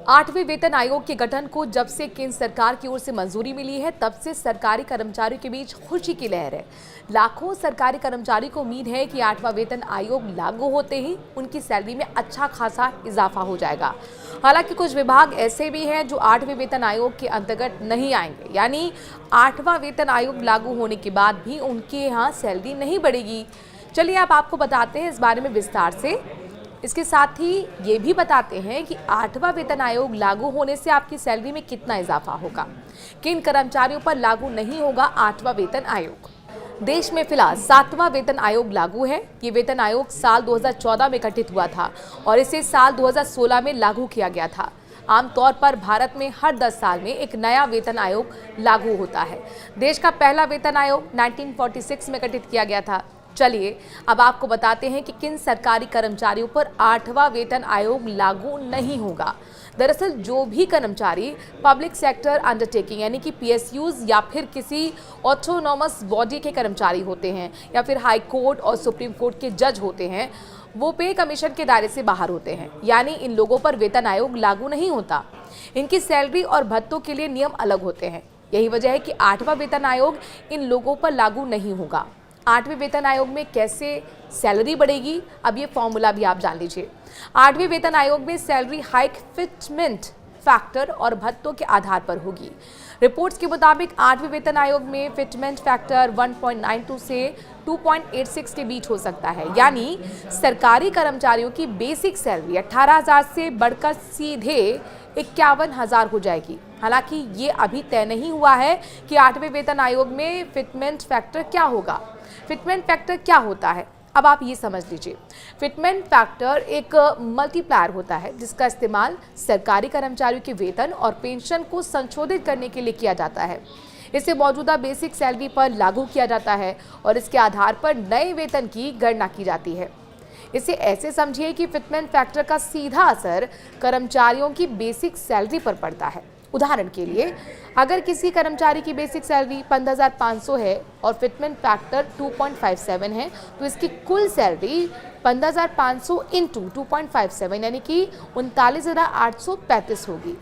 8वें वेतन आयोग के गठन को जब से केंद्र सरकार की ओर से मंजूरी मिली है, तब से सरकारी कर्मचारियों के बीच खुशी की लहर है। लाखों सरकारी कर्मचारी को उम्मीद है कि 8वां वेतन आयोग लागू होते ही उनकी सैलरी में अच्छा खासा इजाफा हो जाएगा। हालांकि कुछ विभाग ऐसे भी हैं जो 8वें वेतन आयोग के अंतर्गत नहीं आएंगे, यानी 8वां वेतन आयोग लागू होने के बाद भी उनके यहाँ सैलरी नहीं बढ़ेगी। चलिए अब आपको बताते हैं इस बारे में विस्तार से। इसके साथ ही ये भी बताते हैं कि 8वां वेतन आयोग लागू होने से आपकी सैलरी में कितना इजाफा होगा। किन कर्मचारियों पर लागू नहीं होगा 8वां वेतन आयोग। देश में फिलहाल 7वां वेतन आयोग लागू है। ये वेतन आयोग साल 2014 में गठित हुआ था और इसे साल 2016 में लागू किया गया था। आमतौर पर भारत में हर 10 साल में एक नया वेतन आयोग लागू होता है। देश का पहला वेतन आयोग 1946 में गठित किया गया था। चलिए अब आपको बताते हैं कि किन सरकारी कर्मचारियों पर 8वां वेतन आयोग लागू नहीं होगा। दरअसल जो भी कर्मचारी पब्लिक सेक्टर अंडरटेकिंग यानी कि पीएसयूज या फिर किसी ऑटोनॉमस बॉडी के कर्मचारी होते हैं या फिर हाई कोर्ट और सुप्रीम कोर्ट के जज होते हैं, वो पे कमीशन के दायरे से बाहर होते हैं, यानी इन लोगों पर वेतन आयोग लागू नहीं होता। इनकी सैलरी और भत्तों के लिए नियम अलग होते हैं। यही वजह है कि 8वां वेतन आयोग इन लोगों पर लागू नहीं होगा। 8वें वेतन आयोग में कैसे सैलरी बढ़ेगी, अब ये फॉर्मूला भी आप जान लीजिए। 8वें वेतन आयोग में सैलरी हाइक फिटमेंट फैक्टर और भत्तों के आधार पर होगी। रिपोर्ट्स के मुताबिक 8वें वेतन आयोग में फिटमेंट फैक्टर 1.92 से 2.86 के बीच हो सकता है, यानी सरकारी कर्मचारियों की बेसिक सैलरी 18,000 से बढ़कर सीधे 51,000 हो जाएगी। हालांकि ये अभी तय नहीं हुआ है कि 8वें वेतन आयोग में फिटमेंट फैक्टर क्या होगा। फिटमेंट फैक्टर क्या होता है, अब आप ये समझ लीजिए। फिटमेंट फैक्टर एक मल्टीप्लायर होता है जिसका इस्तेमाल सरकारी कर्मचारियों के वेतन और पेंशन को संशोधित करने के लिए किया जाता है। इसे मौजूदा बेसिक सैलरी पर लागू किया जाता है और इसके आधार पर नए वेतन की गणना की जाती है। इसे ऐसे समझिए कि फिटमेंट फैक्टर का सीधा असर कर्मचारियों की बेसिक सैलरी पर पड़ता है। उदाहरण के लिए, अगर किसी कर्मचारी की बेसिक सैलरी 15,500 है और फिटमेंट फैक्टर 2.57 है, तो इसकी कुल सैलरी 15,500 इंटू 2.57 यानी कि 39,835 होगी।